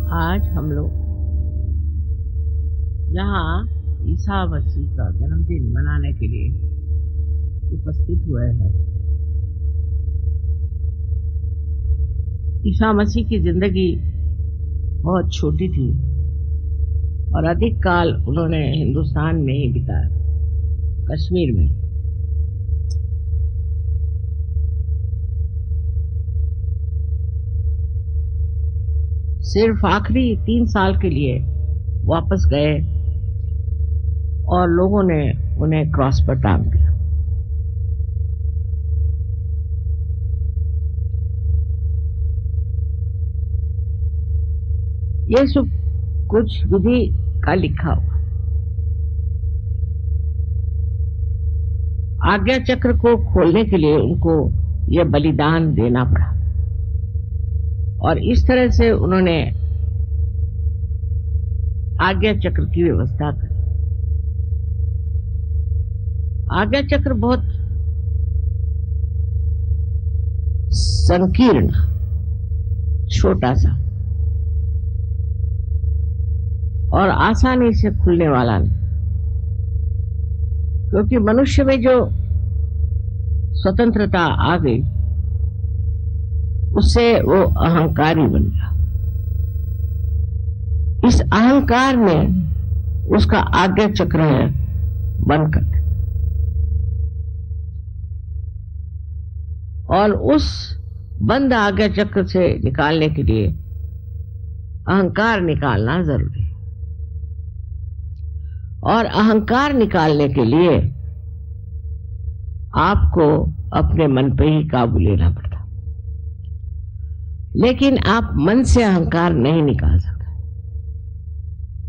आज हम लोग यहाँ ईसा मसीह का जन्मदिन मनाने के लिए उपस्थित हुए हैं। ईसा मसीह की जिंदगी बहुत छोटी थी और अधिक काल उन्होंने हिंदुस्तान में ही बिताया, कश्मीर में। सिर्फ आखिरी 3 साल के लिए वापस गए और लोगों ने उन्हें क्रॉस पर टांग दिया। ये सब कुछ विधि का लिखा हुआ। आज्ञा चक्र को खोलने के लिए उनको यह बलिदान देना पड़ा और इस तरह से उन्होंने आज्ञा चक्र की व्यवस्था करी। आज्ञा चक्र बहुत संकीर्ण, छोटा सा और आसानी से खुलने वाला नहीं, क्योंकि मनुष्य में जो स्वतंत्रता आ गई उससे वो अहंकारी बन गया। इस अहंकार में उसका आज्ञा चक्र है बंद कर दिया और उस बंद आज्ञा चक्र से निकालने के लिए अहंकार निकालना जरूरी है। और अहंकार निकालने के लिए आपको अपने मन पे ही काबू लेना पड़ता, लेकिन आप मन से अहंकार नहीं निकाल सकते।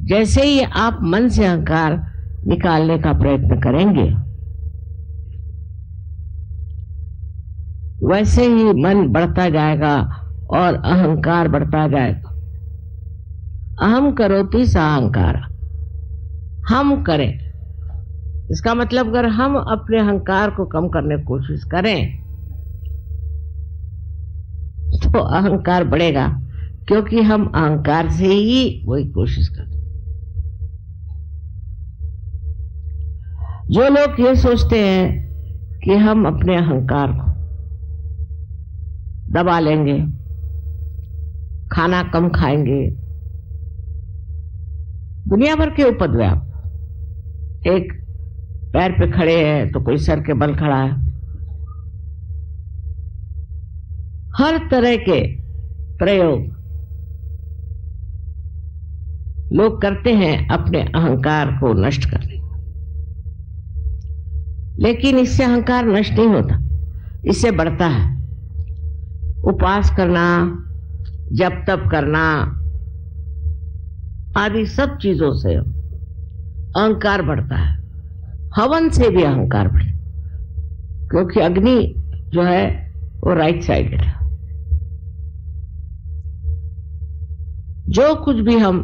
जैसे ही आप मन से अहंकार निकालने का प्रयत्न करेंगे, वैसे ही मन बढ़ता जाएगा और अहंकार बढ़ता जाएगा। अहम करोति स अहंकार, हम करें। इसका मतलब अगर हम अपने अहंकार को कम करने की कोशिश करें तो अहंकार बढ़ेगा, क्योंकि हम अहंकार से ही वही कोशिश करते। जो लोग ये सोचते हैं कि हम अपने अहंकार को दबा लेंगे, खाना कम खाएंगे, दुनिया भर के उपद्व्याप, एक पैर पे खड़े हैं तो कोई सर के बल खड़ा है, हर तरह के प्रयोग लोग करते हैं अपने अहंकार को नष्ट करने। लेकिन इससे अहंकार नष्ट नहीं होता, इससे बढ़ता है। उपवास करना, जप तप करना आदि सब चीजों से अहंकार बढ़ता है। हवन से भी अहंकार बढ़े, क्योंकि अग्नि जो है वो राइट साइडेड है। जो कुछ भी हम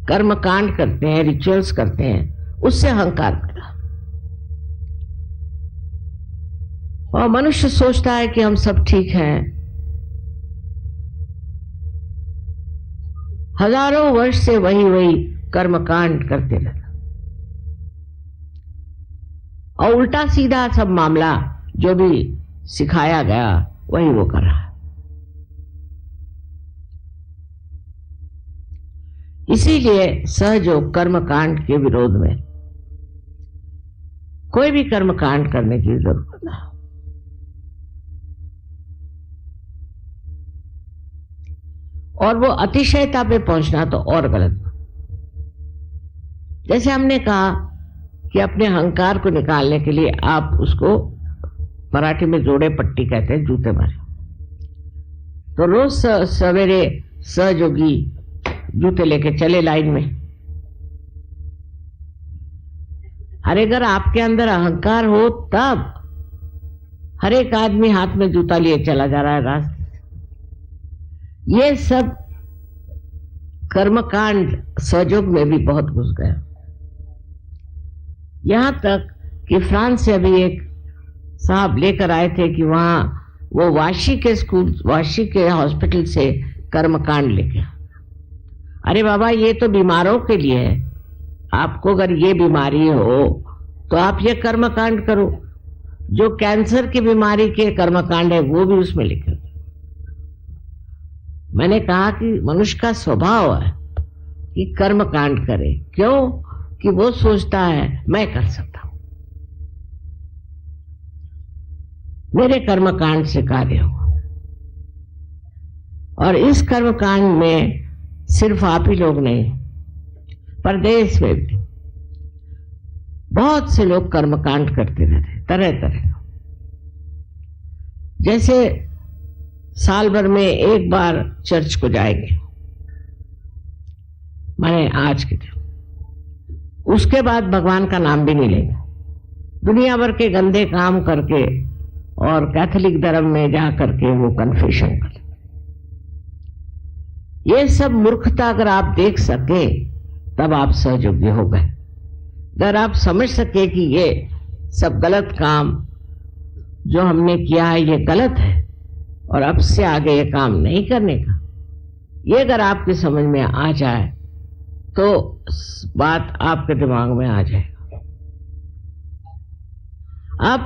कर्म कांड करते हैं, रिचुअल्स करते हैं, उससे अहंकार बढ़ता है। और मनुष्य सोचता है कि हम सब ठीक हैं। हजारों वर्ष से वही कर्म कांड करते रहता और उल्टा सीधा सब मामला जो भी सिखाया गया वही वो कर रहा है। इसीलिए सहयोग कर्म कांड के विरोध में कोई भी कर्म कांड करने की जरूरत नहीं। और वो अतिशयता पे पहुंचना तो और गलत। जैसे हमने कहा कि अपने अहंकार को निकालने के लिए आप उसको मराठी में जोड़े पट्टी कहते हैं, जूते मारे। तो रोज सवेरे सहयोगी जूते लेके चले लाइन में। अरे अगर आपके अंदर अहंकार हो तब हर एक आदमी हाथ में जूता लिए चला जा रहा है रास्ते। ये सब कर्मकांड सहयोग में भी बहुत घुस गया। यहां तक कि फ्रांस से अभी एक साहब लेकर आए थे कि वहां वो वाशी के हॉस्पिटल से कर्मकांड लेके। अरे बाबा, ये तो बीमारों के लिए है। आपको अगर ये बीमारी हो तो आप ये कर्मकांड करो। जो कैंसर की बीमारी के कर्मकांड है वो भी उसमें लिखे। मैंने कहा कि मनुष्य का स्वभाव है कि कर्मकांड करे। क्यों? कि वो सोचता है मैं कर सकता हूं, मेरे कर्मकांड से कार्य होगा। और इस कर्मकांड में सिर्फ आप ही लोग नहीं, परदेश में भी बहुत से लोग कर्मकांड करते रहते, तरह तरह का। जैसे साल भर में एक बार चर्च को जाएंगे, मैंने आज के दिन, उसके बाद भगवान का नाम भी नहीं लेंगे। दुनिया भर के गंदे काम करके और कैथोलिक धर्म में जा करके वो कन्फेशन कर। ये सब मूर्खता अगर आप देख सके तब आप सहयोगी हो गए। अगर आप समझ सके कि ये सब गलत काम जो हमने किया है ये गलत है और अब से आगे ये काम नहीं करने का, ये अगर आपकी समझ में आ जाए तो बात आपके दिमाग में आ जाएगा। अब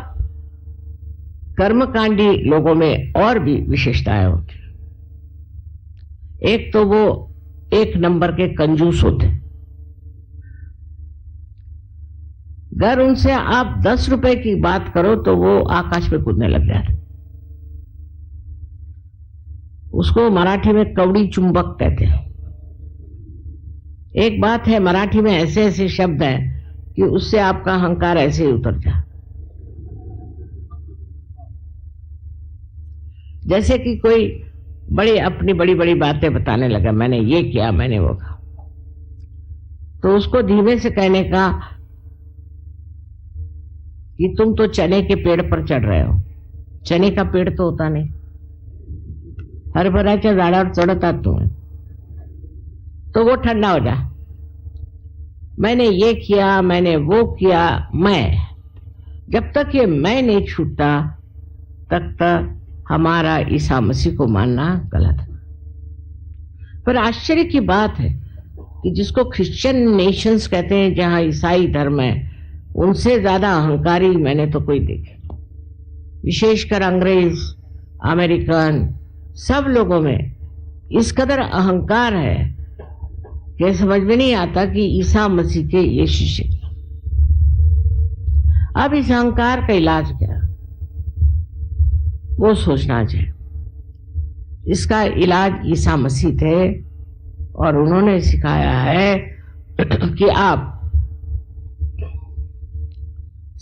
कर्मकांडी लोगों में और भी विशेषताएं होती हैं। एक तो वो एक नंबर के कंजूस होते। अगर उनसे आप 10 रुपए की बात करो तो वो आकाश में कूदने लग जाते। उसको मराठी में कवड़ी चुंबक कहते हैं। एक बात है, मराठी में ऐसे ऐसे शब्द हैं कि उससे आपका अहंकार ऐसे ही उतर जाए। जैसे कि कोई अपनी बड़ी बड़ी बातें बताने लगा, मैंने ये किया, मैंने वो कहा, तो उसको धीमे से कहने का कि तुम तो चने के पेड़ पर चढ़ रहे हो। चने का पेड़ तो होता नहीं, हरभऱ्याच्या झाडावर चढतात तुम्ही, तो वो ठंडा हो जा। मैंने ये किया, मैंने वो किया, मैं, जब तक ये मैं नहीं छूटता तब तक हमारा ईसा मसीह को मानना गलत है। पर आश्चर्य की बात है कि जिसको क्रिश्चियन नेशंस कहते हैं, जहां ईसाई धर्म है, उनसे ज्यादा अहंकारी मैंने तो कोई देखे। विशेषकर अंग्रेज, अमेरिकन, सब लोगों में इस कदर अहंकार है कि समझ में नहीं आता कि ईसा मसीह के ये शिष्य। अब इस अहंकार का इलाज क्या, वो सोचना चाहिए। इसका इलाज ईसा मसीह थे और उन्होंने सिखाया है कि आप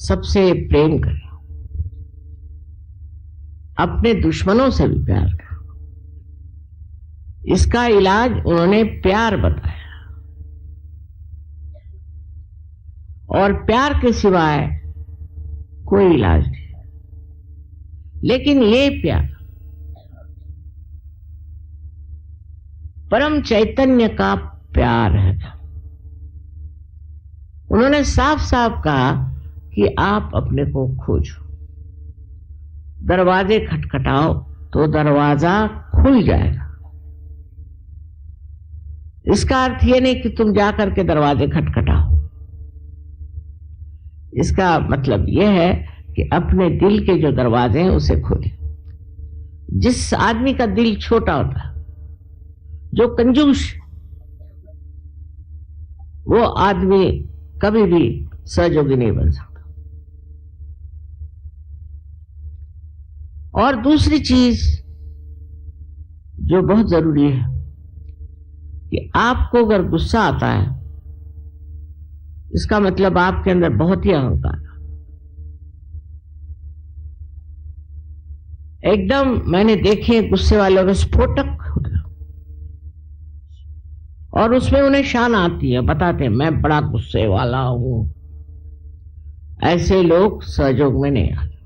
सबसे प्रेम करें, अपने दुश्मनों से भी प्यार करें। इसका इलाज उन्होंने प्यार बताया, और प्यार के सिवाय कोई इलाज नहीं। लेकिन ये प्यार परम चैतन्य का प्यार है। उन्होंने साफ साफ कहा कि आप अपने को खोजो, दरवाजे खटखटाओ तो दरवाजा खुल जाएगा। इसका अर्थ ये नहीं कि तुम जाकर के दरवाजे खटखटाओ। इसका मतलब यह है कि अपने दिल के जो दरवाजे हैं उसे खोलें। जिस आदमी का दिल छोटा होता है, जो कंजूस, वो आदमी कभी भी सहयोगी नहीं बन सकता। और दूसरी चीज जो बहुत जरूरी है कि आपको अगर गुस्सा आता है, इसका मतलब आपके अंदर बहुत ही अहंकार है। एकदम मैंने देखे गुस्से वालों के स्फोटक होते, और उसमें उन्हें शान आती है, बताते हैं मैं बड़ा गुस्से वाला हूं। ऐसे लोग सहयोग में नहीं आते।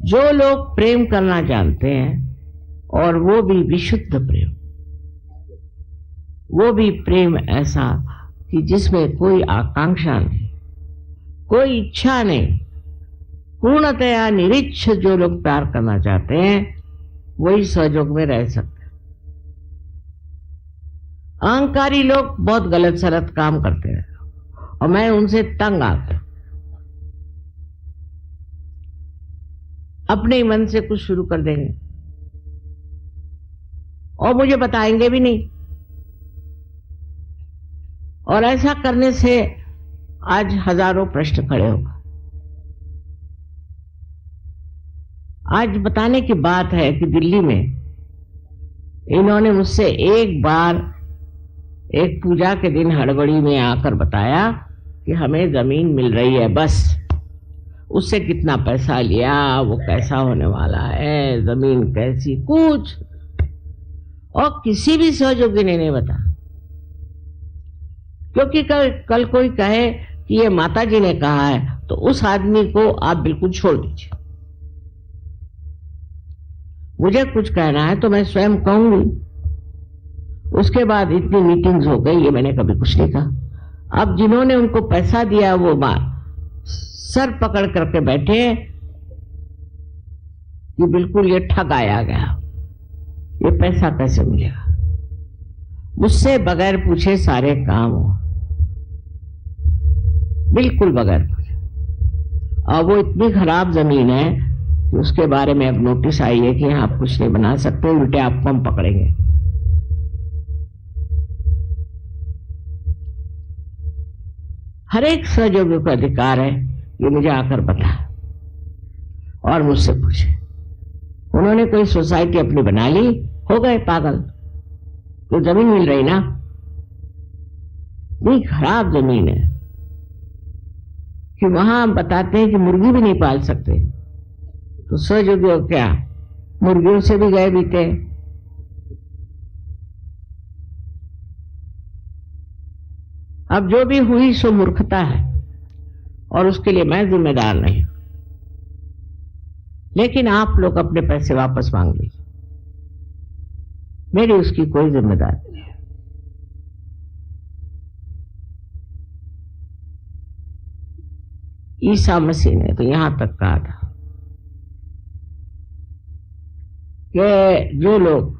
जो लोग प्रेम करना जानते हैं, और वो भी विशुद्ध प्रेम, वो भी प्रेम ऐसा कि जिसमें कोई आकांक्षा नहीं, कोई इच्छा नहीं, पूर्णतया निरीक्ष जो लोग प्यार करना चाहते हैं वही सहयोग में रह सकते हैं। अहंकारी लोग बहुत गलत सलत काम करते हैं और मैं उनसे तंग आता हूं। अपने ही मन से कुछ शुरू कर देंगे और मुझे बताएंगे भी नहीं। और ऐसा करने से आज हजारों प्रश्न खड़े होगा। आज बताने की बात है कि दिल्ली में इन्होंने मुझसे एक बार एक पूजा के दिन हड़बड़ी में आकर बताया कि हमें जमीन मिल रही है, बस उससे कितना पैसा लिया, वो कैसा होने वाला है, जमीन कैसी, कुछ और किसी भी सहयोगी ने नहीं बता। क्योंकि कल कोई कहे कि ये माता जी ने कहा है तो उस आदमी को आप बिल्कुल छोड़ दीजिए। मुझे कुछ कहना है तो मैं स्वयं कहूंगी। उसके बाद इतनी मीटिंग्स हो गई, ये मैंने कभी कुछ नहीं कहा। अब जिन्होंने उनको पैसा दिया वो सर पकड़ करके बैठे कि बिल्कुल ये ठगाया गया, ये पैसा कैसे मिलेगा। मुझसे बगैर पूछे सारे काम हो, बिल्कुल बगैर पूछे। और वो इतनी खराब जमीन है कि उसके बारे में अब नोटिस आई है कि आप कुछ नहीं बना सकते, उल्टे आपको हम पकड़ेंगे। हर एक सहयोगी को अधिकार है ये मुझे आकर बताए और मुझसे पूछे। उन्होंने कोई सोसाइटी अपनी बना ली, हो गए पागल। तो जमीन मिल रही ना, इतनी खराब जमीन है कि वहां बताते हैं कि मुर्गी भी नहीं पाल सकते। तो सहयोगी क्या मुर्गियों से भी गए बीते। अब जो भी हुई सो मूर्खता है और उसके लिए मैं जिम्मेदार नहीं हूं। लेकिन आप लोग अपने पैसे वापस मांग लीजिए, मेरी उसकी कोई जिम्मेदारी नहीं है। ईसा मसीह ने तो यहां तक कहा था कि जो लोग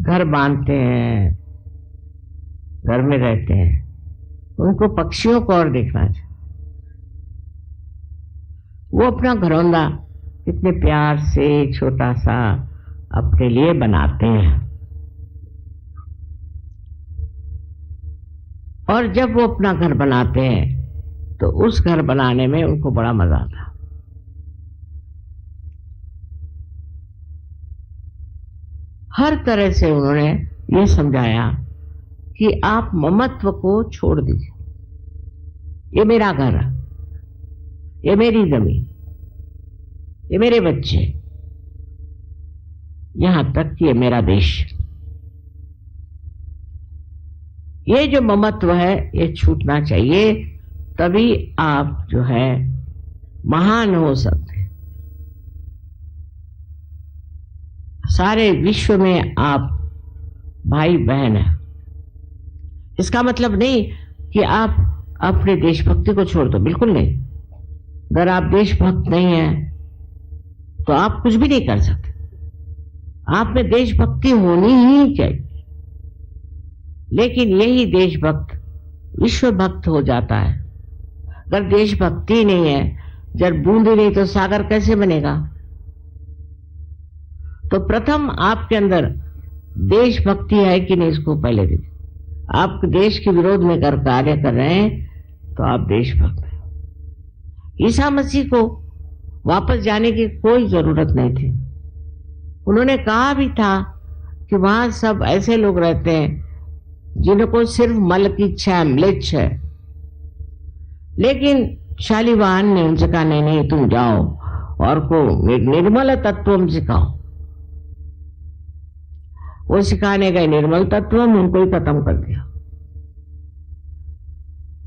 घर बांधते हैं, घर में रहते हैं, उनको पक्षियों को और देखना चाहिए। वो अपना घरौंदा कितने प्यार से छोटा सा अपने लिए बनाते हैं और जब वो अपना घर बनाते हैं तो उस घर बनाने में उनको बड़ा मजा आता। हर तरह से उन्होंने ये समझाया कि आप ममत्व को छोड़ दीजिए। ये मेरा घर है, ये मेरी जमीन, ये मेरे बच्चे, यहां तक कि ये मेरा देश। ये जो ममत्व है ये छूटना चाहिए, तभी आप जो है महान हो सकते। सारे विश्व में आप भाई बहन हैं। इसका मतलब नहीं कि आप अपने देशभक्ति को छोड़ दो, बिल्कुल नहीं। अगर आप देशभक्त नहीं हैं तो आप कुछ भी नहीं कर सकते। आप में देशभक्ति होनी ही चाहिए। लेकिन यही देशभक्त विश्व भक्त हो जाता है। अगर देशभक्ति नहीं है, जब बूंद नहीं तो सागर कैसे बनेगा। तो प्रथम आपके अंदर देशभक्ति है कि नहीं, इसको पहले देखिए। आप देश के विरोध में कार्य कर रहे हैं तो आप देशभक्त हैं। ईसा मसीह को वापस जाने की कोई जरूरत नहीं थी। उन्होंने कहा भी था कि वहां सब ऐसे लोग रहते हैं जिनको सिर्फ मल की इच्छा है, म्लेच्छ है। लेकिन शालिवाहन ने उनसे कहा नहीं नहीं, तुम जाओ और को निर्मल तत्व सिखाओ। वो सिखाने गए निर्मल तत्व, उनको ही खत्म कर दिया।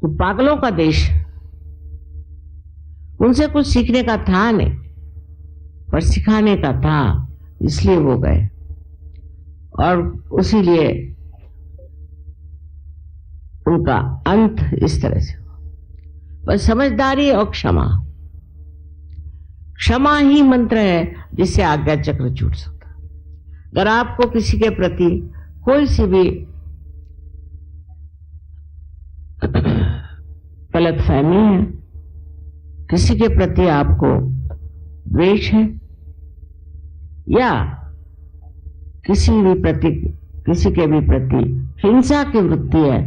तो पागलों का देश, उनसे कुछ सीखने का था नहीं पर सिखाने का था, इसलिए वो गए। और उसी लिए उनका अंत इस तरह से हो। बस समझदारी और क्षमा, क्षमा ही मंत्र है जिससे आज्ञा चक्र छूट सकता है। अगर आपको किसी के प्रति कोई सी भी गलतफहमी है, किसी के प्रति आपको द्वेष है, या किसी के भी प्रति हिंसा की वृत्ति है,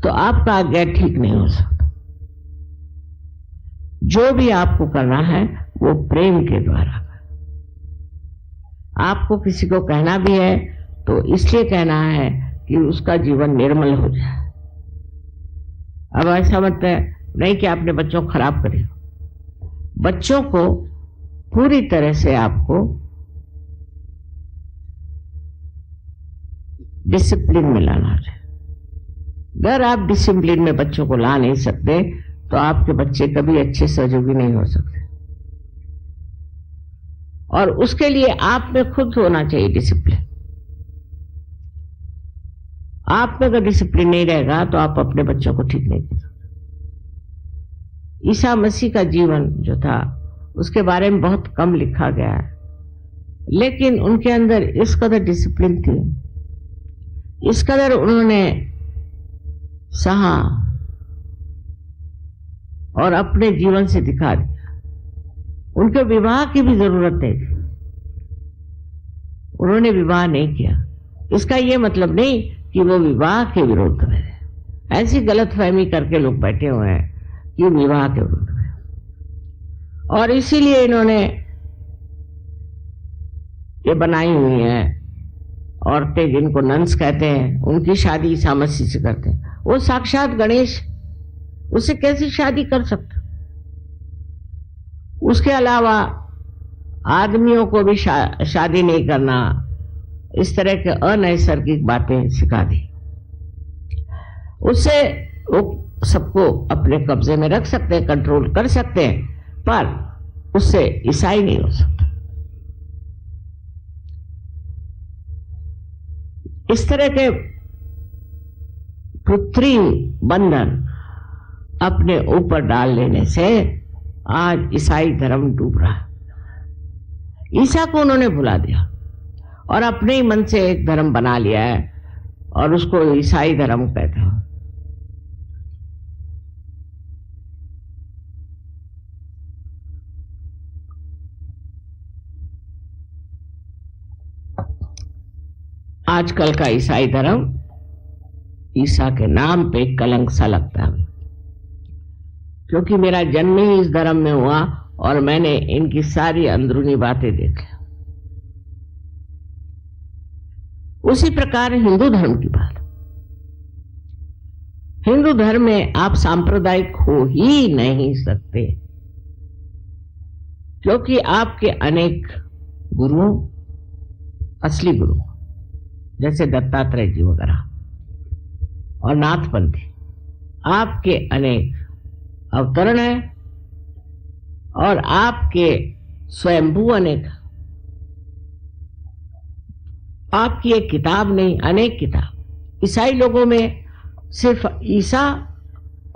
तो आपका आज्ञा ठीक नहीं हो सकता। जो भी आपको करना है वो प्रेम के द्वारा। आपको किसी को कहना भी है तो इसलिए कहना है कि उसका जीवन निर्मल हो जाए। अब ऐसा मतलब नहीं कि आपने बच्चों को खराब करे। बच्चों को पूरी तरह से आपको डिसिप्लिन में लाना चाहिए। अगर आप डिसिप्लिन में बच्चों को ला नहीं सकते तो आपके बच्चे कभी अच्छे सहयोगी नहीं हो सकते। और उसके लिए आप में खुद होना चाहिए डिसिप्लिन। आप में अगर डिसिप्लिन नहीं रहेगा तो आप अपने बच्चों को ठीक नहीं कर सकते। ईसा मसीह का जीवन जो था उसके बारे में बहुत कम लिखा गया है, लेकिन उनके अंदर इस कदर डिसिप्लिन थी, इस कदर उन्होंने सहा और अपने जीवन से दिखा दिया। उनके विवाह की भी जरूरत नहीं थी, उन्होंने विवाह नहीं किया। इसका यह मतलब नहीं कि वो विवाह के विरोध में है। ऐसी गलतफहमी करके लोग बैठे हुए हैं कि विवाह के विरोध में, और इसीलिए इन्होंने ये बनाई हुई है औरतें जिनको नन्स कहते हैं, उनकी शादी ईसा मसीह से करते हैं। वो साक्षात गणेश, उससे कैसी शादी कर सकते? उसके अलावा आदमियों को भी शादी नहीं करना, इस तरह के अनैसर्गिक बातें सिखा दी। उससे वो सबको अपने कब्जे में रख सकते हैं, कंट्रोल कर सकते हैं, पर उससे ईसाई नहीं हो सकता। इस तरह के कृत्रिम बंधन अपने ऊपर डाल लेने से आज ईसाई धर्म डूब रहा है। ईसा को उन्होंने भुला दिया और अपने ही मन से एक धर्म बना लिया है और उसको ईसाई धर्म कहते हैं। आजकल का ईसाई धर्म ईसा के नाम पे कलंक सा लगता है, क्योंकि मेरा जन्म ही इस धर्म में हुआ और मैंने इनकी सारी अंदरूनी बातें देखी। उसी प्रकार हिंदू धर्म की बात, हिंदू धर्म में आप सांप्रदायिक हो ही नहीं सकते, क्योंकि आपके अनेक गुरुओं, असली गुरु जैसे दत्तात्रेय जी वगैरह और नाथपंथी, आपके अनेक अवतरण है और आपके स्वयंभू अनेक। आपकी एक किताब नहीं, अनेक किताब। ईसाई लोगों में सिर्फ ईसा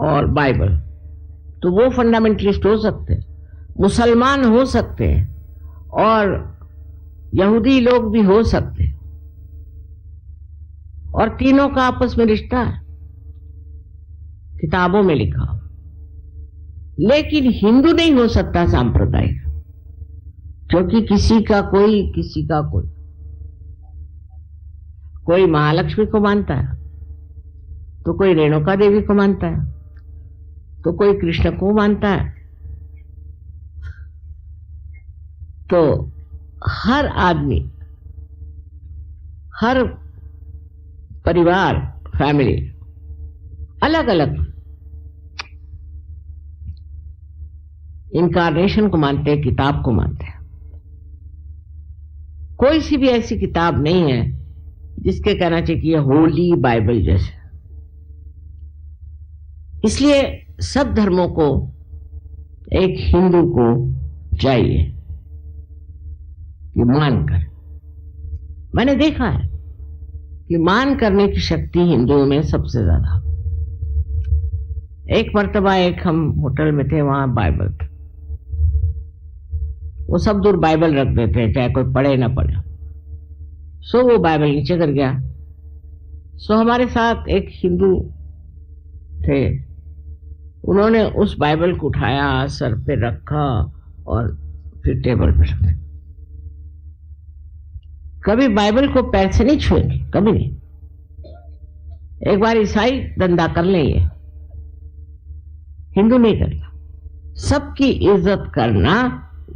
और बाइबल, तो वो फंडामेंटलिस्ट हो सकते हैं, मुसलमान हो सकते हैं और यहूदी लोग भी हो सकते हैं, और तीनों का आपस में रिश्ता है, किताबों में लिखा। लेकिन हिंदू नहीं हो सकता सांप्रदायिक, क्योंकि किसी का कोई कोई महालक्ष्मी को मानता है, तो कोई रेणुका देवी को मानता है, तो कोई कृष्ण को मानता है। तो हर आदमी, हर परिवार, फैमिली अलग अलग इनकारनेशन को मानते हैं, किताब को मानते हैं। कोई सी भी ऐसी किताब नहीं है जिसके कहना चाहिए कि ये होली बाइबल जैसे। इसलिए सब धर्मों को एक हिंदू को चाहिए कि मान कर। मैंने देखा है कि मान करने की शक्ति हिंदुओं में सबसे ज्यादा, एक मर्तबा एक हम होटल में थे, वहां बाइबल थी। वो सब दूर बाइबल रख देते हैं, चाहे कोई पढ़े ना पढ़े। सो वो बाइबल नीचे कर गया। सो हमारे साथ एक हिंदू थे, उन्होंने उस बाइबल को उठाया, सर पे रखा और फिर टेबल पे रख दिया। कभी बाइबल को पैर से नहीं छुएंगे, कभी नहीं। एक बार ईसाई धंधा कर लेंगे, हिंदू नहीं करेगा। सबकी इज्जत करना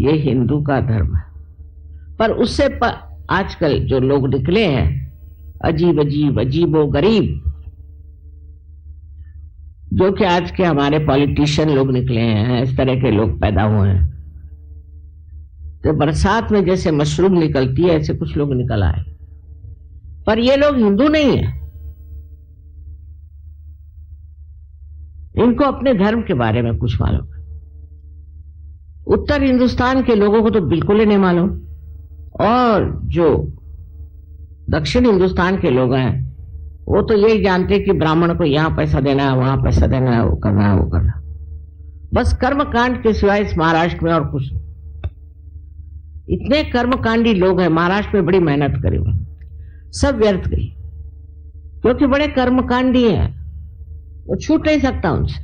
ये हिंदू का धर्म है। पर उससे आजकल जो लोग निकले हैं, अजीब अजीब अजीबो गरीब, जो कि आज के हमारे पॉलिटिशियन लोग निकले हैं, इस तरह के लोग पैदा हुए हैं। तो बरसात में जैसे मशरूम निकलती है, ऐसे कुछ लोग निकल आए। पर ये लोग हिंदू नहीं है। इनको अपने धर्म के बारे में कुछ मालूम है। उत्तर हिंदुस्तान के लोगों को तो बिल्कुल ही नहीं मालूम, और जो दक्षिण हिंदुस्तान के लोग हैं वो तो यही जानते कि ब्राह्मण को यहां पैसा देना है, वहां पैसा देना है, वो करना है, वो करना। बस कर्मकांड के सिवाय इस महाराष्ट्र में और कुछ नहीं। इतने कर्मकांडी लोग हैं महाराष्ट्र में, बड़ी मेहनत करी उन्होंने, सब व्यर्थ गई, क्योंकि बड़े कर्मकांडी हैं, वो छूट नहीं सकता उनसे।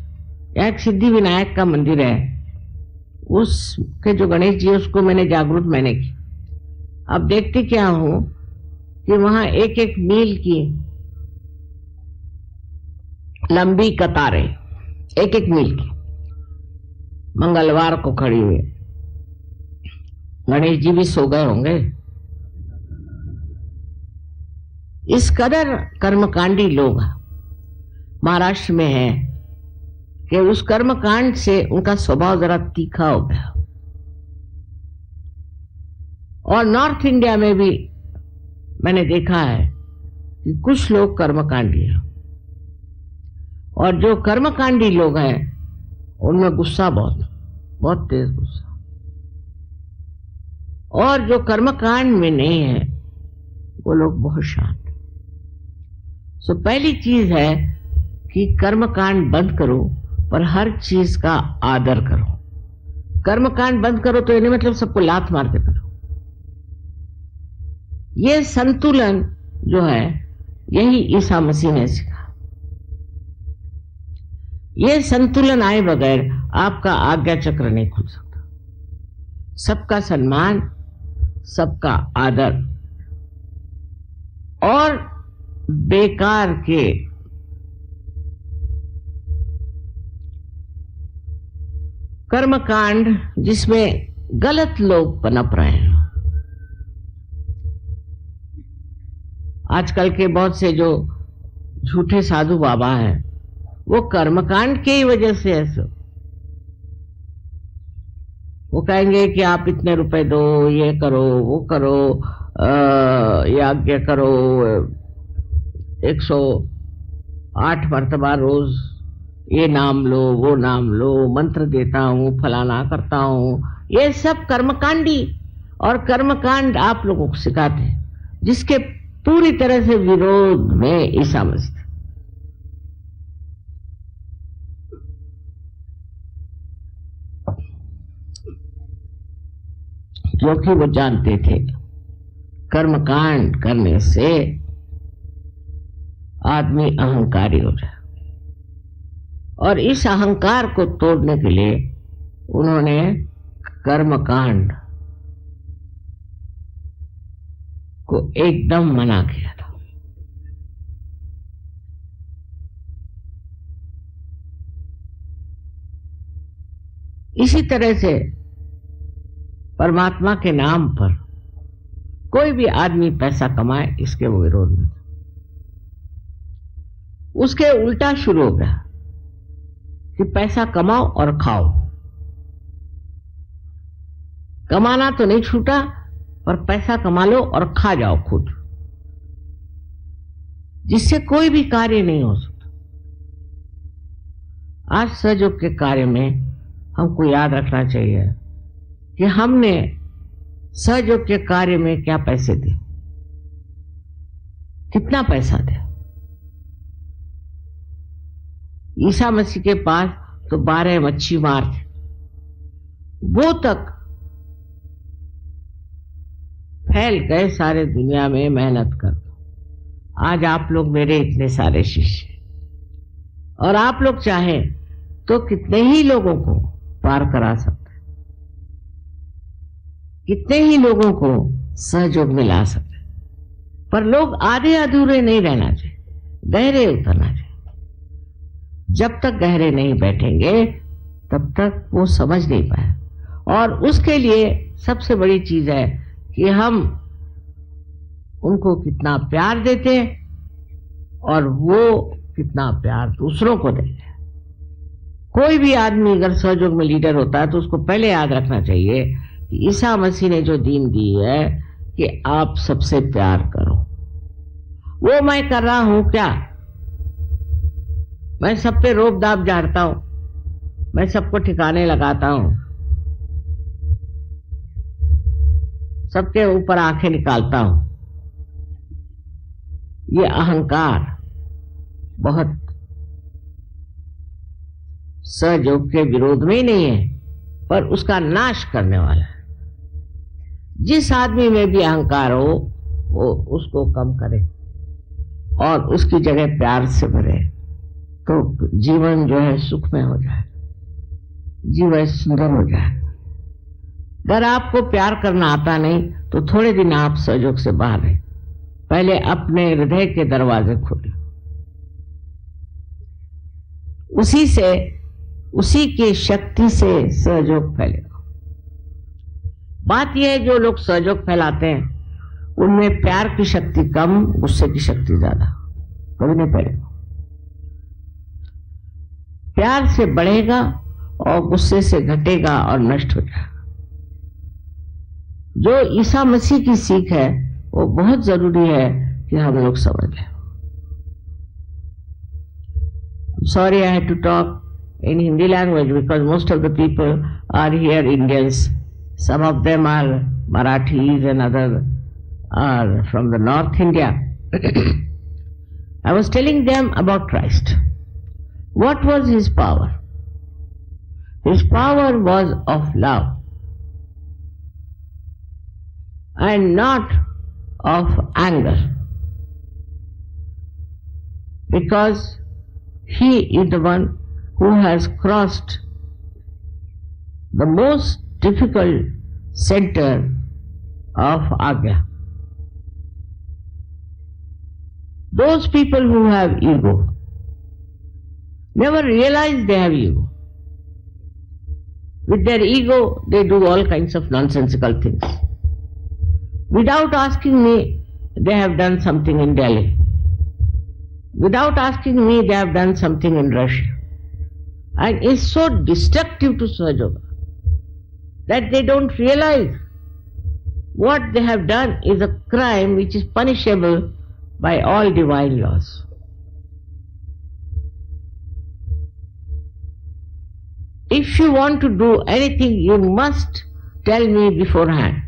यहाँ एक सिद्धि विनायक का मंदिर है, उसके जो गणेश जी है उसको मैंने जागरूक मैंने की। अब देखती क्या हूं कि वहां एक एक मील की लंबी कतारें, एक एक मील की, मंगलवार को खड़ी हुई। गणेश जी भी सो गए होंगे। इस कदर कर्मकांडी लोग महाराष्ट्र में हैं कि उस कर्मकांड से उनका स्वभाव जरा तीखा हो गया। और नॉर्थ इंडिया में भी मैंने देखा है कि कुछ लोग कर्मकांडी हैं, और जो कर्मकांडी लोग हैं उनमें गुस्सा बहुत बहुत तेज गुस्सा, और जो कर्मकांड में नहीं है वो लोग बहुत शांत। सो पहली चीज है कि कर्मकांड बंद करो, पर हर चीज का आदर करो। कर्मकांड बंद करो तो ये नहीं मतलब सबको लात मार के करो। ये संतुलन जो है यही ईसा मसीह ने सिखा। ये संतुलन आए बगैर आपका आज्ञा चक्र नहीं खुल सकता। सबका सम्मान, सबका आदर, और बेकार के कर्मकांड जिसमें गलत लोग पनप रहे हैं। आजकल के बहुत से जो झूठे साधु बाबा हैं वो कर्मकांड के ही वजह से ऐसे, वो कहेंगे कि आप इतने रुपए दो, ये करो, वो करो, यज्ञ करो, 108 मर्तबा रोज ये नाम लो, वो नाम लो, मंत्र देता हूं, फलाना करता हूं। ये सब कर्मकांडी और कर्मकांड आप लोगों को सिखाते हैं, जिसके पूरी तरह से विरोध में ईसा मसीह। क्योंकि वो जानते थे कर्मकांड करने से आदमी अहंकारी हो जाए, और इस अहंकार को तोड़ने के लिए उन्होंने कर्मकांड को एकदम मना किया था। इसी तरह से परमात्मा के नाम पर कोई भी आदमी पैसा कमाए, इसके वो विरोध में, उसके उल्टा शुरू हो गया कि पैसा कमाओ और खाओ। कमाना तो नहीं छूटा, पर पैसा कमा लो और खा जाओ खुद, जिससे कोई भी कार्य नहीं हो सकता। आज सहयोग के कार्य में हमको याद रखना चाहिए कि हमने सहयोग के कार्य में क्या पैसे दिए, कितना पैसा दिया। ईसा मसीह के पास तो 12 मच्छी मार थे, वो तक फैल गए सारे दुनिया में मेहनत कर। आज आप लोग मेरे इतने सारे शिष्य, और आप लोग चाहें तो कितने ही लोगों को पार करा सकते, कितने ही लोगों को सहयोग में ला सकते, पर लोग आधे अधूरे नहीं रहना चाहिए, गहरे उतरना चाहिए। जब तक गहरे नहीं बैठेंगे तब तक वो समझ नहीं पाए। और उसके लिए सबसे बड़ी चीज है कि हम उनको कितना प्यार देते हैं और वो कितना प्यार दूसरों को देते हैं। कोई भी आदमी अगर सहयोग में लीडर होता है तो उसको पहले याद रखना चाहिए कि ईसा मसीह ने जो दीन दी है कि आप सबसे प्यार करो। वो मैं कर रहा हूं क्या? मैं सब पे रोब दाब झाड़ता हूं, मैं सबको ठिकाने लगाता हूं, सबके ऊपर आंखें निकालता हूं। ये अहंकार बहुत सहयोग के विरोध में ही नहीं है, पर उसका नाश करने वाला है। जिस आदमी में भी अहंकार हो वो उसको कम करे और उसकी जगह प्यार से भरे, तो जीवन जो है सुखमय हो जाए, जीवन सुंदर हो जाए। अगर आपको प्यार करना आता नहीं तो थोड़े दिन आप सहयोग से बाहर हैं। पहले अपने हृदय के दरवाजे खोले, उसी की शक्ति से सहयोग फैलेगा। बात यह है जो लोग सहयोग फैलाते हैं उनमें प्यार की शक्ति कम, गुस्से की शक्ति ज्यादा, कभी नहीं फैलेगा। प्यार से बढ़ेगा और गुस्से से घटेगा और नष्ट हो जाएगा। जो ईसा मसीह की सीख है वो बहुत जरूरी है कि हम लोग समझ लें। Sorry, I had to talk in Hindi language because most of the people are here Indians. Some of them are Marathis and others are from the North India. I was telling them about Christ. What was his power? His power was of love and not of anger, because he is the one who has crossed the most difficult center of Agya. Those people who have ego never realize they have ego. With their ego, they do all kinds of nonsensical things. Without asking me, they have done something in Delhi. Without asking me, they have done something in Russia. And it's so destructive to Sahajoga that they don't realize what they have done is a crime which is punishable by all divine laws. If you want to do anything, you must tell me beforehand.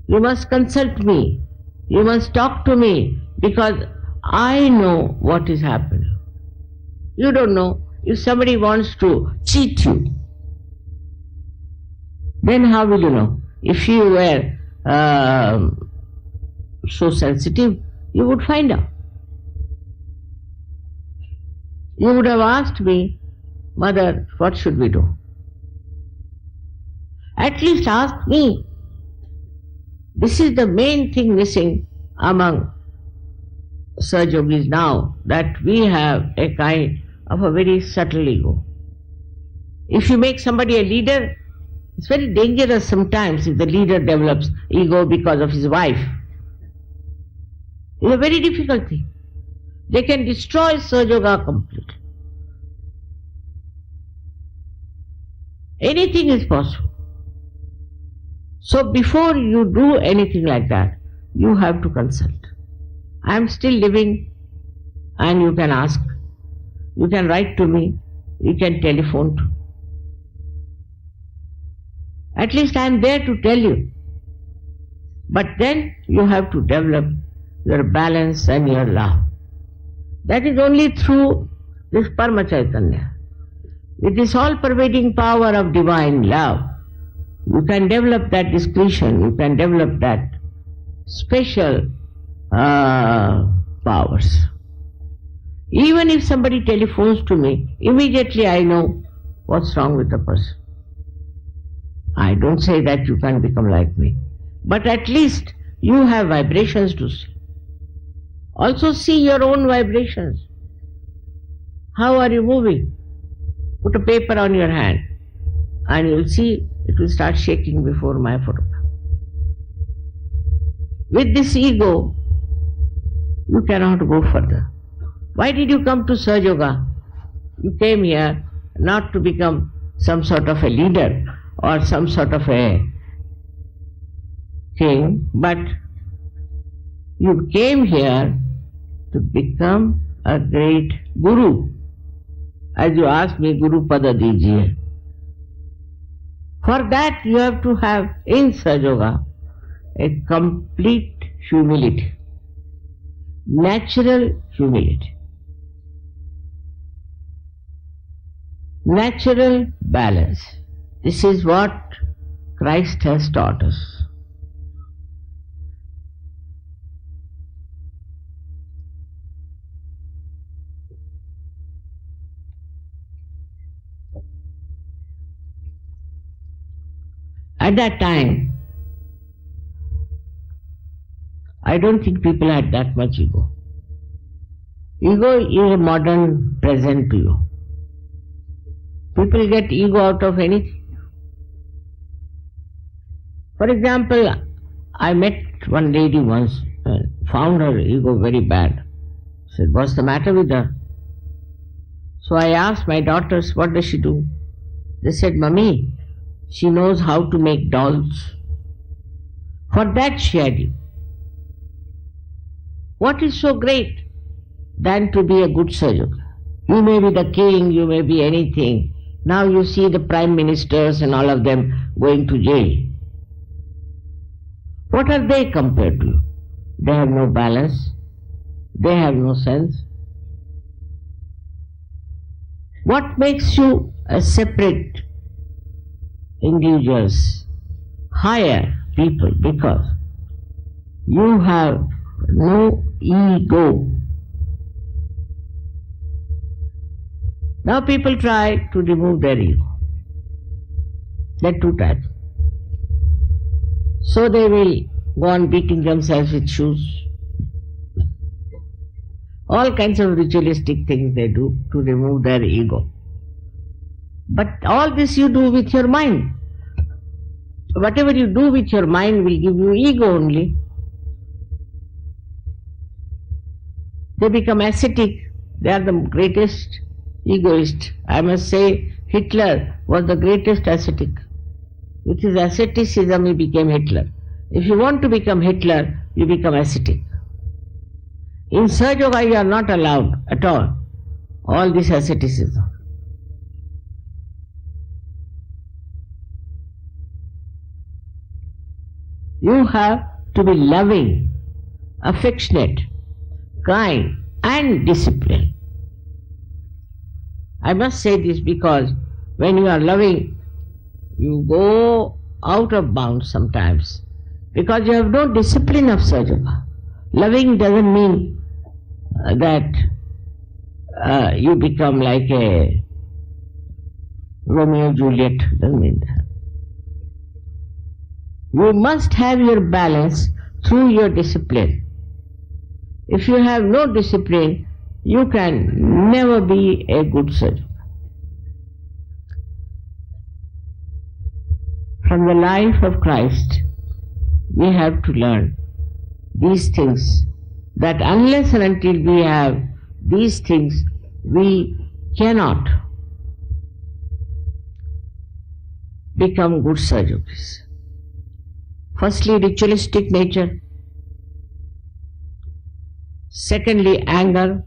You must consult me. You must talk to me because I know what is happening. You don't know. If somebody wants to cheat you, then how will you know? If you were so sensitive, you would find out. You would have asked me, Mother, what should we do? At least ask me. This is the main thing missing among Sahajogis now, that we have a kind of a very subtle ego. If you make somebody a leader, it's very dangerous sometimes if the leader develops ego because of his wife. It's a very difficult thing. They can destroy Sahajoga completely. Anything is possible. So before you do anything like that, you have to consult. I am still living and you can ask. You can write to me. You can telephone to me. At least I am there to tell you. But then you have to develop your balance and your love. That is only through this Parama Chaitanya, with this all-pervading power of divine love, you can develop that discretion, you can develop that special powers. Even if somebody telephones to me, immediately I know what's wrong with the person. I don't say that you can become like me, but at least you have vibrations to see. Also see your own vibrations. How are you moving? Put a paper on your hand and you'll see it will start shaking before my photograph. With this ego, you cannot go further. Why did you come to Sahaja Yoga? You came here not to become some sort of a leader or some sort of a king, but you came here to become a great guru. As you asked me, Guru Pada Dijiye. For that you have to have in Sahaja Yoga a complete humility, natural humility, natural balance. This is what Christ has taught us. At that time, I don't think people had that much ego. Ego is a modern present to you. People get ego out of anything. For example, I met one lady once and found her ego very bad. Said, what's the matter with her? So I asked my daughters, what does she do? They said, Mummy, she knows how to make dolls. For that she had ego. What is so great than to be a good Sahaja Yoga? You may be the king, you may be anything. Now you see the prime ministers and all of them going to jail. What are they compared to you? They have no balance. They have no sense. What makes you a separate individuals, higher people? Because you have no ego. Now people try to remove their ego. There are two types. So they will go on beating themselves with shoes. All kinds of ritualistic things they do to remove their ego. But all this you do with your mind. Whatever you do with your mind will give you ego only. They become ascetic. They are the greatest egoist. I must say Hitler was the greatest ascetic. With his asceticism he became Hitler. If you want to become Hitler, you become ascetic. In Sahaja Yoga you are not allowed at all this asceticism. You have to be loving, affectionate, kind and disciplined. I must say this because when you are loving, you go out of bounds sometimes because you have no discipline of Sahaja Yoga. Loving doesn't mean that you become like a Romeo and Juliet, doesn't mean that. You must have your balance through your discipline. If you have no discipline, you can never be a good Sahaja Yoga. From the life of Christ, we have to learn these things, that unless and until we have these things, we cannot become good Sahaja Yogis. Firstly, ritualistic nature. Secondly, anger.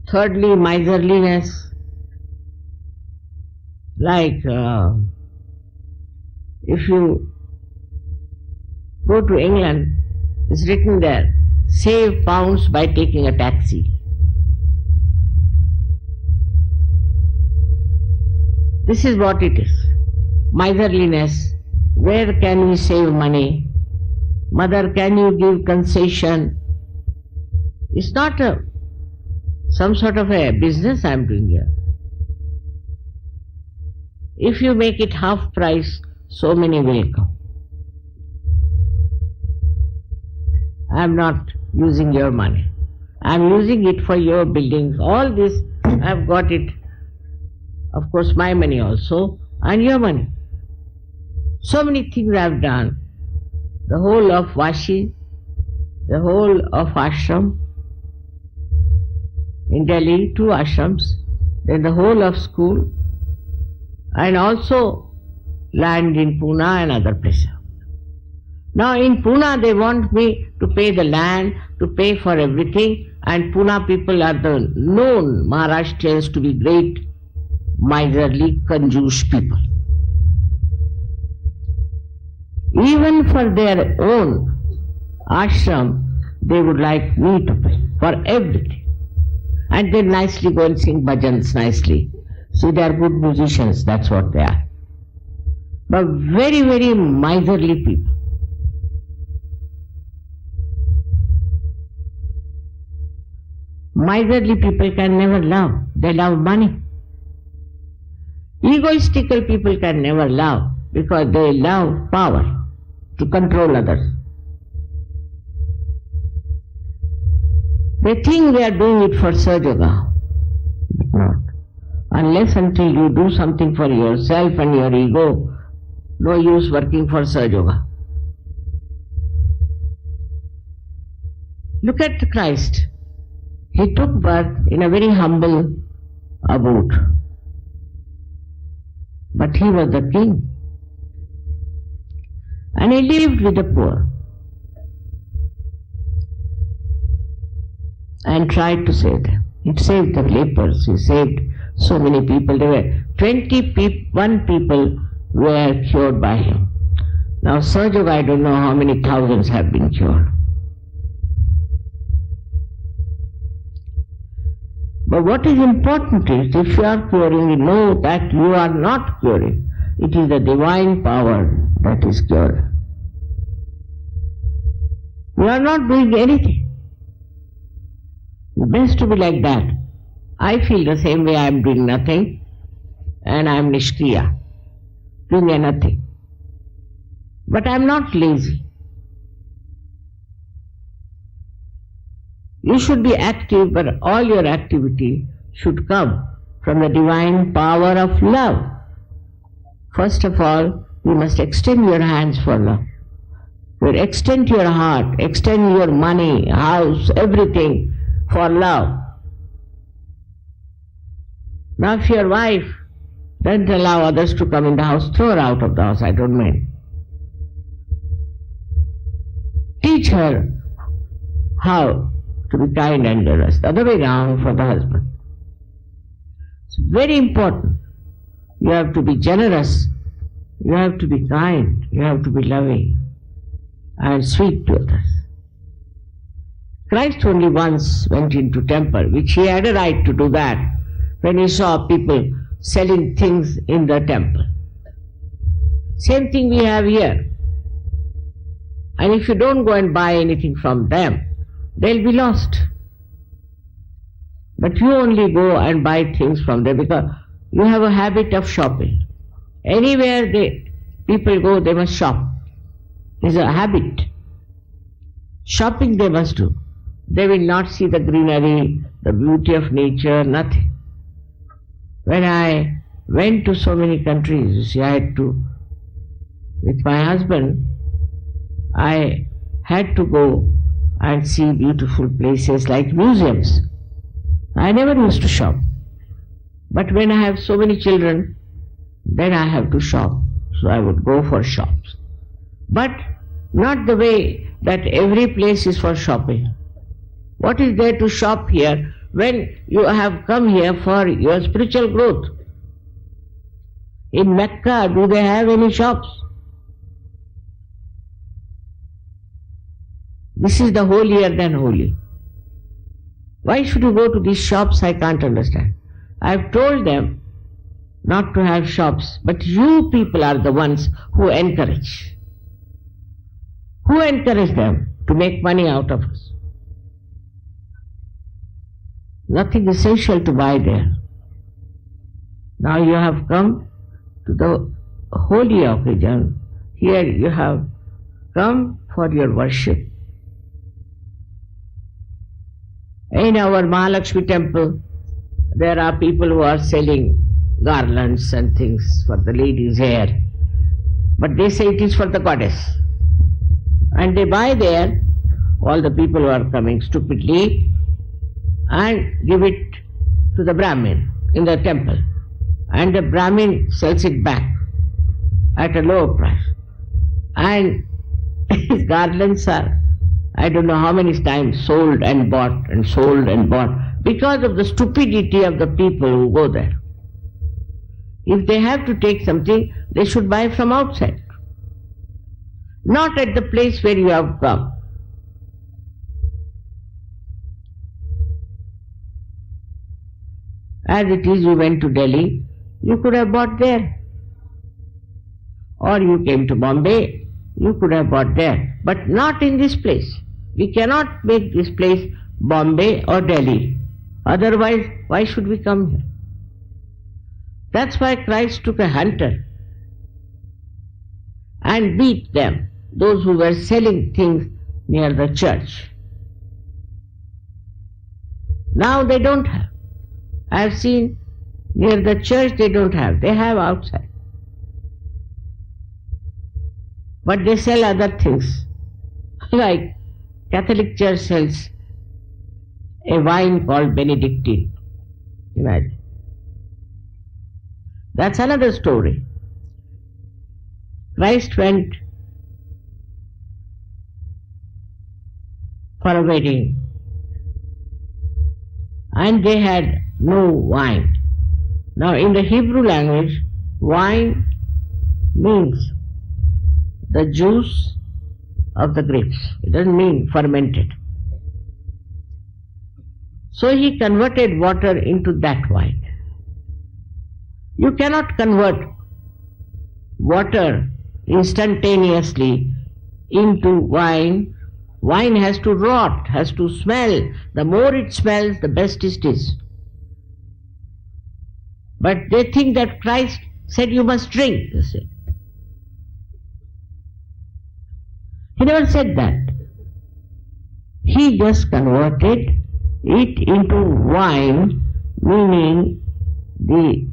Thirdly, miserliness. Like if you go to England, it's written there, save pounds by taking a taxi. This is what it is. Miserliness. Where can we save money? Mother, can you give concession? It's not some sort of a business I am doing here. If you make it half price, so many will come. I am not using your money. I am using it for your buildings. All this, I have got it. Of course, my money also, and your money. So many things I have done. The whole of Vashi, the whole of ashram. In Delhi, 2 ashrams, then the whole of school, and also land in Pune and other places. Now in Pune they want me to pay the land, to pay for everything, and Pune people are the known Maharashtrians to be great, miserly, conjuice people. Even for their own ashram, they would like me to pay for everything. And they nicely go and sing bhajans nicely. See, they are good musicians, that's what they are. But very, very miserly people. Miserly people can never love. They love money. Egoistical people can never love because they love power to control others. They think they are doing it for Sahaja, but not. Unless until you do something for yourself and your ego, no use working for Sahaja. Look at Christ. He took birth in a very humble abode. But he was the king. And he lived with the poor. And tried to save them. He saved the lepers, he saved so many people. There were 21 people were cured by him. Now Sahaja, I don't know how many thousands have been cured. But what is important is, if you are curing, you know that you are not curing. It is the divine power that is curing. You are not doing anything. Best to be like that. I feel the same way. I am doing nothing and I am nishkriya, doing nothing. But I am not lazy. You should be active, but all your activity should come from the divine power of love. First of all, you must extend your hands for love. You extend your heart, extend your money, house, everything for love. Now if your wife doesn't allow others to come in the house, throw her out of the house, I don't mind. Teach her how to be kind and generous. The other way around for the husband. It's very important. You have to be generous. You have to be kind. You have to be loving and sweet to others. Christ only once went into temple, which he had a right to do that, when he saw people selling things in the temple. Same thing we have here. And if you don't go and buy anything from them, they'll be lost. But you only go and buy things from them because you have a habit of shopping. Anywhere people go, they must shop. It's a habit. Shopping they must do. They will not see the greenery, the beauty of nature, nothing. When I went to so many countries, you see, I had to, with my husband, I had to go and see beautiful places like museums. I never used to shop. But when I have so many children, then I have to shop. So I would go for shops. But not the way that every place is for shopping. What is there to shop here when you have come here for your spiritual growth? In Mecca, do they have any shops? This is the holier than holy. Why should you go to these shops? I can't understand. I have told them, not to have shops, but you people are the ones who encourage. Who encourage them to make money out of us? Nothing essential to buy there. Now you have come to the holy occasion. Here you have come for your worship. In our Mahalakshmi temple, there are people who are selling garlands and things for the ladies' hair. But they say it is for the goddess. And they buy there, all the people who are coming stupidly, and give it to the Brahmin in the temple. And the Brahmin sells it back at a lower price. And his garlands are, I don't know how many times, sold and bought and sold and bought because of the stupidity of the people who go there. If they have to take something, they should buy from outside, not at the place where you have come. As it is, you went to Delhi, you could have bought there. Or you came to Bombay, you could have bought there, but not in this place. We cannot make this place Bombay or Delhi. Otherwise, why should we come here? That's why Christ took a hunter and beat them, those who were selling things near the church. Now they don't have. I have seen near the church they don't have. They have outside. But they sell other things. Like Catholic Church sells a wine called Benedictine. Imagine. That's another story. Christ went for a wedding and they had no wine. Now in the Hebrew language, wine means the juice of the grapes. It doesn't mean fermented. So he converted water into that wine. You cannot convert water instantaneously into wine. Wine has to rot, has to smell. The more it smells, the best it is. But they think that Christ said you must drink, they say. He never said that. He just converted it into wine, meaning the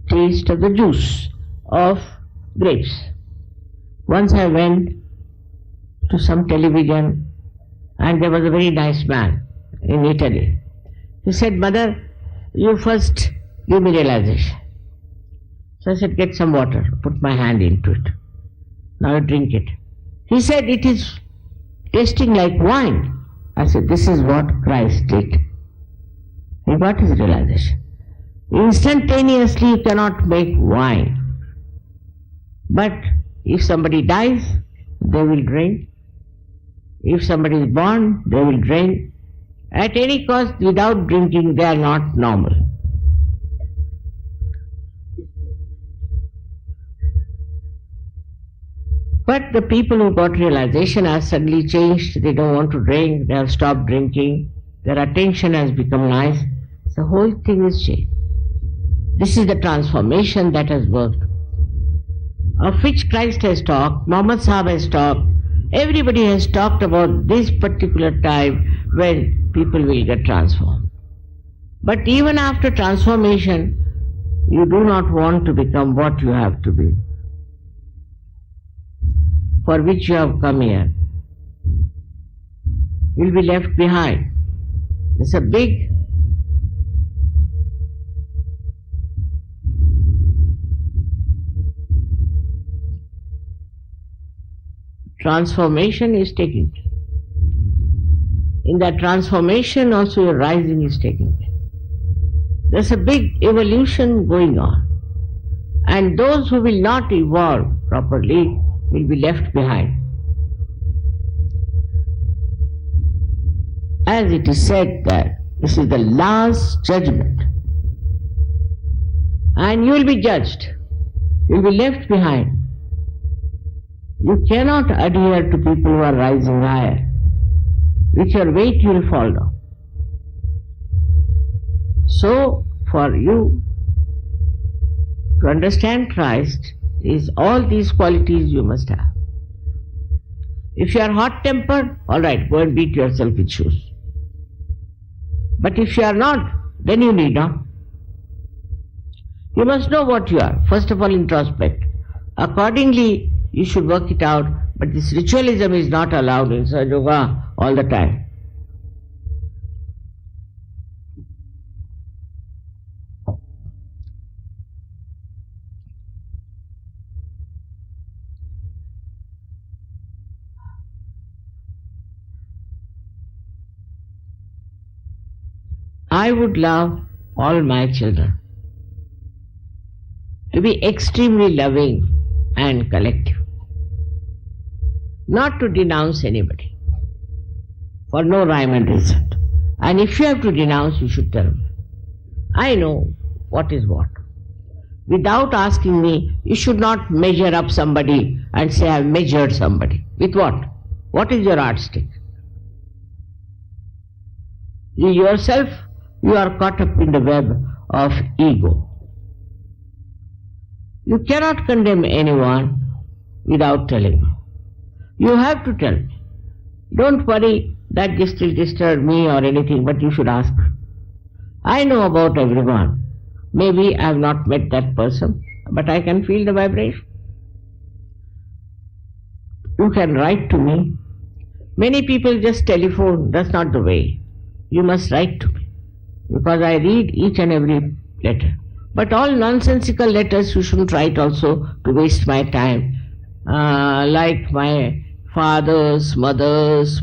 taste of the juice of grapes. Once I went to some television and there was a very nice man in Italy. He said, "Mother, you first give me realization." So I said, "Get some water." Put my hand into it. Now I drink it. He said, "It is tasting like wine." I said, "This is what Christ did." He got his realization. Instantaneously you cannot make wine. But if somebody dies, they will drink. If somebody is born, they will drink. At any cost, without drinking, they are not normal. But the people who got realization are suddenly changed. They don't want to drink. They have stopped drinking. Their attention has become nice. The whole thing is changed. This is the transformation that has worked, of which Christ has talked, Muhammad Sahib has talked, everybody has talked about this particular time when people will get transformed. But even after transformation, you do not want to become what you have to be, for which you have come here. You will be left behind. It's a big transformation is taking place. In that transformation also your rising is taking place. There's a big evolution going on. And those who will not evolve properly will be left behind. As it is said that this is the last judgment. and you will be judged. You will be left behind. You cannot adhere to people who are rising higher. With your weight you will fall down. So, for you to understand Christ is all these qualities you must have. If you are hot-tempered, all right, go and beat yourself with shoes. But if you are not, then you need not. You must know what you are. First of all, introspect. Accordingly, you should work it out, but this ritualism is not allowed in Sahaja Yoga all the time. I would love all my children to be extremely loving and collective, not to denounce anybody for no rhyme and reason. And if you have to denounce, you should tell me. I know what is what. Without asking me, you should not measure up somebody and say, I have measured somebody. With what? What is your yardstick? You yourself, you are caught up in the web of ego. You cannot condemn anyone without telling me. You have to tell me. Don't worry that this will disturb me or anything, but you should ask. I know about everyone. Maybe I have not met that person, but I can feel the vibration. You can write to me. Many people just telephone. That's not the way. You must write to me, because I read each and every letter. But all nonsensical letters you shouldn't write also to waste my time. Like my father's, mother's,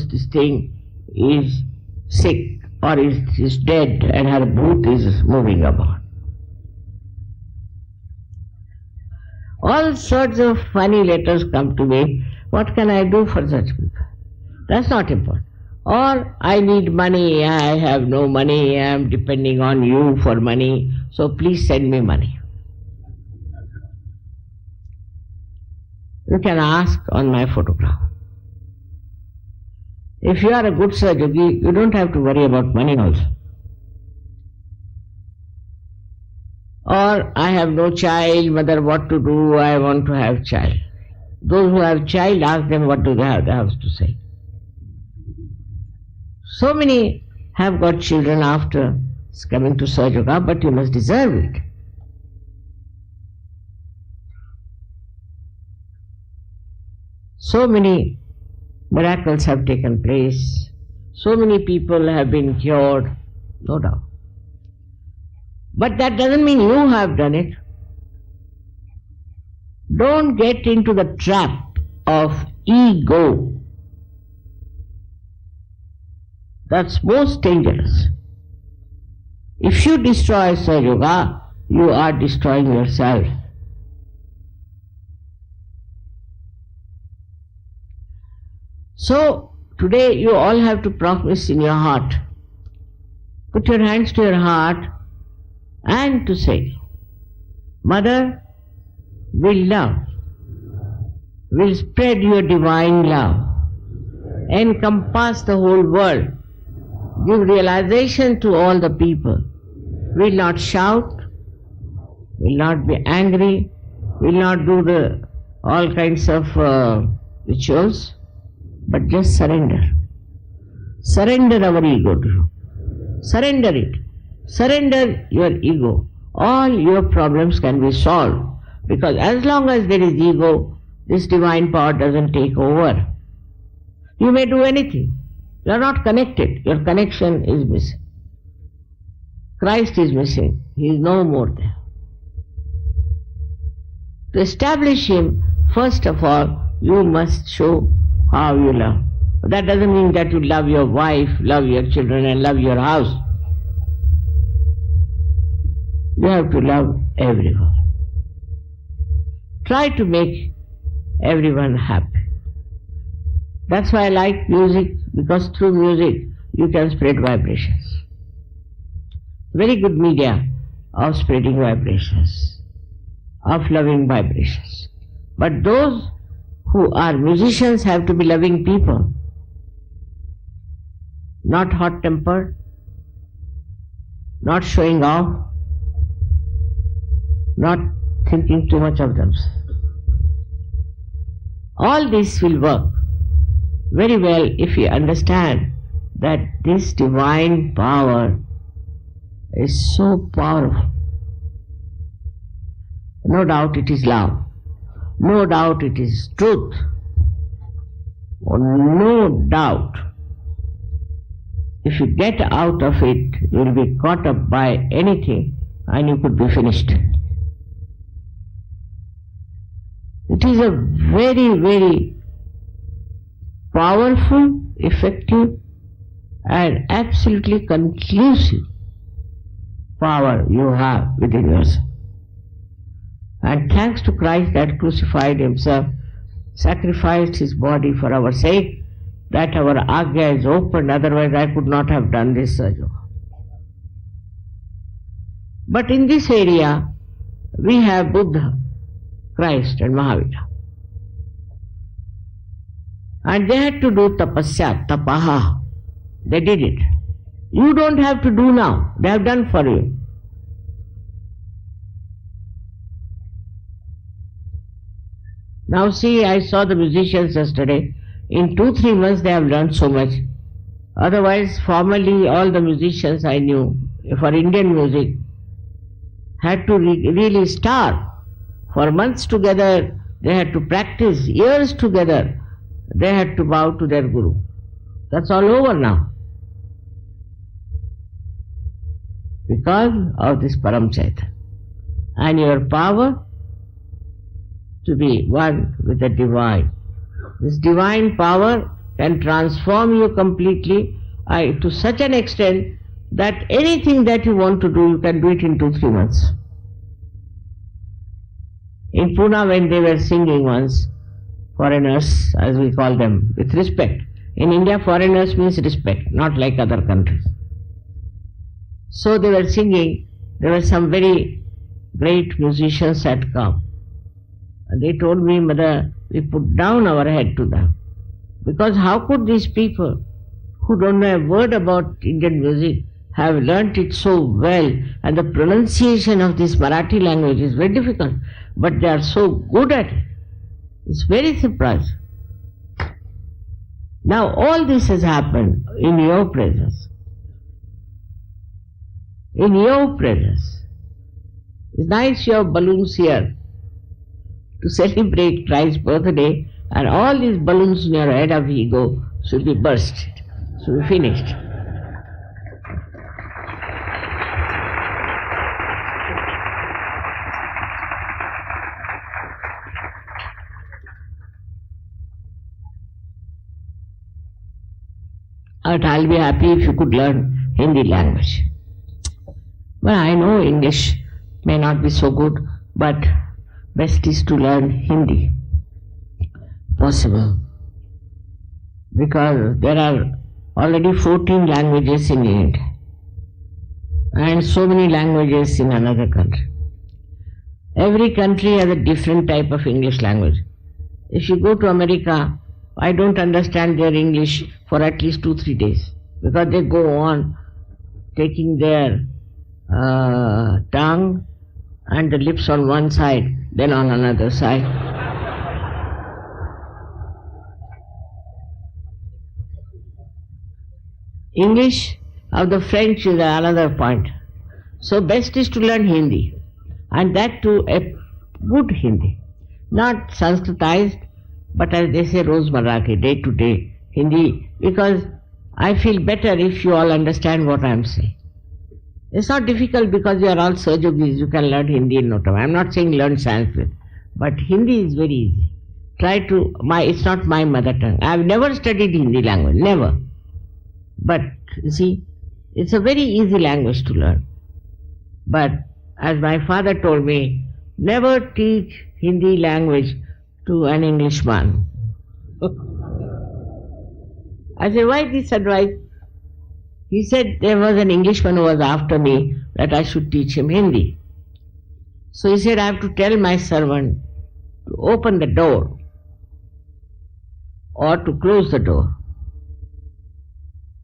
this thing is sick or is dead and her boot is moving about. All sorts of funny letters come to me. What can I do for such people? That's not important. Or I need money, I have no money, I am depending on you for money, so please send me money. You can ask on my photograph. If you are a good Sahaja, you don't have to worry about money also. Or I have no child, mother, what to do, I want to have child. Those who have child, ask them what do they have to say. So many have got children after coming to Sahaja Yoga, but you must deserve it. So many miracles have taken place. So many people have been cured, no doubt. But that doesn't mean you have done it. Don't get into the trap of ego. That's most dangerous. If you destroy Sahaja Yoga, you are destroying yourself. So, today you all have to promise in your heart. Put your hands to your heart and to say, Mother, will love, will spread your divine love, encompass the whole world, give realization to all the people, will not shout, will not be angry, will not do all kinds of rituals, but just surrender. Surrender our ego to you. Surrender it. Surrender your ego. All your problems can be solved, because as long as there is ego, this divine power doesn't take over. You may do anything. You are not connected. Your connection is missing. Christ is missing. He is no more there. To establish Him, first of all, you must show how you love. That doesn't mean that you love your wife, love your children and love your house. You have to love everyone. Try to make everyone happy. That's why I like music, because through music you can spread vibrations. Very good media. of spreading vibrations, of loving vibrations. But those who are musicians have to be loving people, not hot-tempered, not showing off, not thinking too much of themselves. All this will work very well if you understand that this divine power is so powerful. No doubt it is love. No doubt it is truth. No doubt. If you get out of it, you will be caught up by anything and you could be finished. It is a very, very powerful, effective and absolutely conclusive power you have within yourself. And thanks to Christ that crucified himself, sacrificed his body for our sake, that our Agya is opened, otherwise I could not have done this Sajo. But in this area, we have Buddha, Christ and Mahavira. And they had to do tapasya, tapaha. They did it. You don't have to do now. They have done for you. Now see, I saw the musicians yesterday. In 2-3 months they have learned so much. Otherwise, formerly all the musicians I knew for Indian music had to really starve. For months together they had to practice, years together they had to bow to their Guru. That's all over now. Because of this Param Chaitanya. And your power to be one with the divine. This divine power can transform you completely to such an extent that anything that you want to do, you can do it in 2-3 months. In Pune, when they were singing once, foreigners, as we call them, with respect. In India, foreigners means respect, not like other countries. So they were singing, there were some very great musicians had come. And they told me, Mother, we put down our head to them. Because how could these people who don't know a word about Indian music have learnt it so well, and the pronunciation of this Marathi language is very difficult, but they are so good at it. It's very surprising. Now all this has happened in your presence. In your presence. It's nice you have balloons here to celebrate Christ's birthday, and all these balloons in your head of ego should be burst, should be finished. But I'll be happy if you could learn Hindi language. Well, I know English may not be so good, but best is to learn Hindi. Possible. Because there are already 14 languages in India and so many languages in another country. Every country has a different type of English language. If you go to America, I don't understand their English for at least 2-3 days, because they go on taking their tongue and the lips on one side, then on another side. English of the French is another point. So best is to learn Hindi, and that too a good Hindi, not Sanskritized, but as they say, Rozmarra ke, day to day Hindi, because I feel better if you all understand what I am saying. It's not difficult because you are all Sahajogis, you can learn Hindi in no time. I am not saying learn Sanskrit, but Hindi is very easy. It's not my mother tongue. I have never studied Hindi language, never. But you see, it's a very easy language to learn. But as my father told me, never teach Hindi language to an Englishman. I said, why this advice? He said there was an Englishman who was after me that I should teach him Hindi. So he said, I have to tell my servant to open the door or to close the door.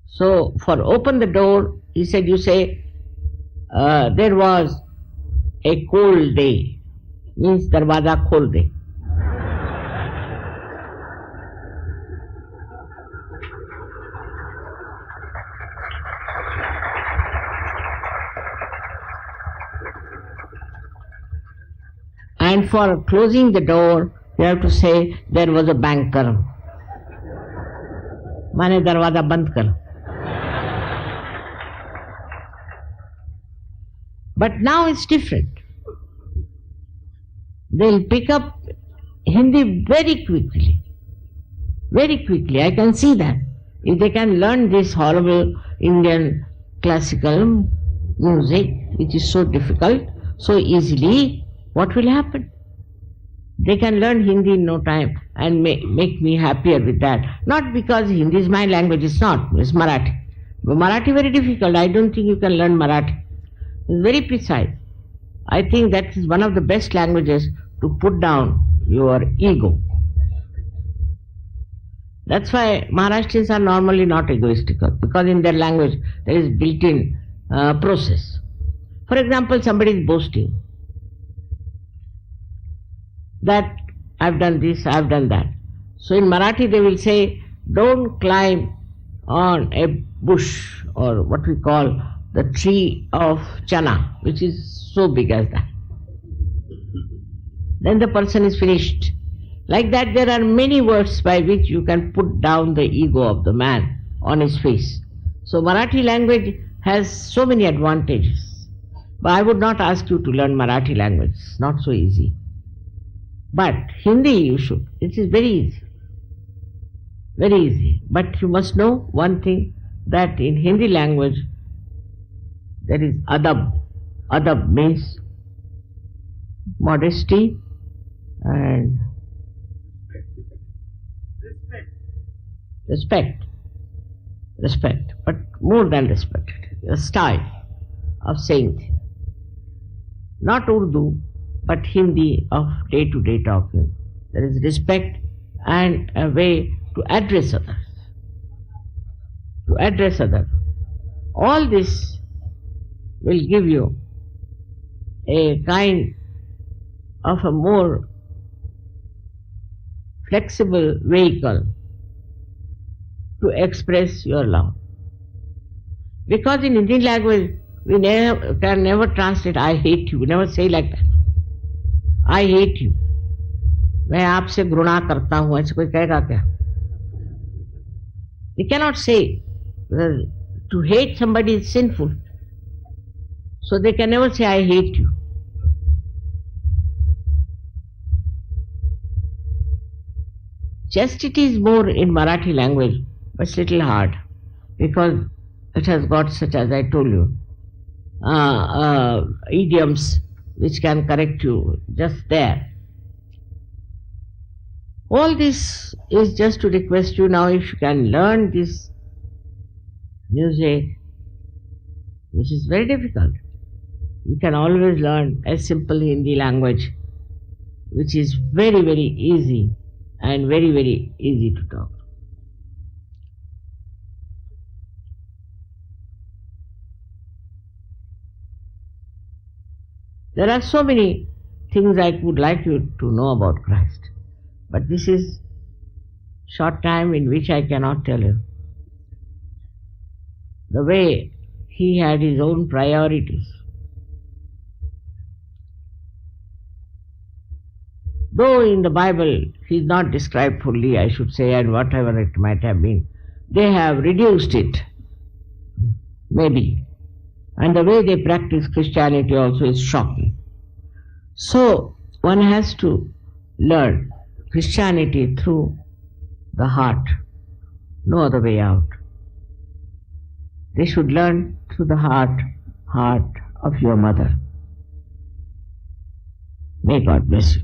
So for open the door, he said, you say, there was a cold day, means darwaza khol de. And for closing the door, you have to say, there was a banker. Mane darwaza band kar. But now it's different. They'll pick up Hindi very quickly. Very quickly. I can see that. If they can learn this horrible Indian classical music, which is so difficult, so easily, what will happen? They can learn Hindi in no time and make me happier with that. Not because Hindi is my language, it's not, it's Marathi. But Marathi very difficult. I don't think you can learn Marathi. It's very precise. I think that is one of the best languages to put down your ego. That's why Maharashtrians are normally not egoistical, because in their language there is built-in process. For example, somebody is boasting that I've done this, I've done that. So in Marathi they will say, don't climb on a bush or what we call the tree of chana, which is so big as that. Then the person is finished. Like that, there are many words by which you can put down the ego of the man on his face. So Marathi language has so many advantages. But I would not ask you to learn Marathi language. It's not so easy. But Hindi you should. It is very easy. Very easy. But you must know one thing, that in Hindi language there is adab. Adab means modesty and respect. Respect. But more than respect. A style of saying things. Not Urdu, but Hindi of day-to-day talking. There is respect and a way to address others. To address others. All this will give you a kind of a more flexible vehicle to express your love. Because in Indian language, we can never translate I hate you. We never say like that. I hate you. मैं आपसे घृणा करता हूँ, ऐसे कोई कहेगा क्या? We cannot say. To hate somebody is sinful. So they can never say I hate you. Chastity is more in Marathi language, but it's little hard because it has got such, as I told you, idioms which can correct you just there. All this is just to request you now, if you can learn this music, which is very difficult. You can always learn a simple Hindi language, which is very, very easy and very, very easy to talk. There are so many things I would like you to know about Christ, but this is short time in which I cannot tell you. The way he had his own priorities. Though in the Bible he is not described fully, I should say, and whatever it might have been, they have reduced it, maybe. And the way they practice Christianity also is shocking. So one has to learn Christianity through the heart, no other way out. They should learn through the heart of your mother. May God bless you.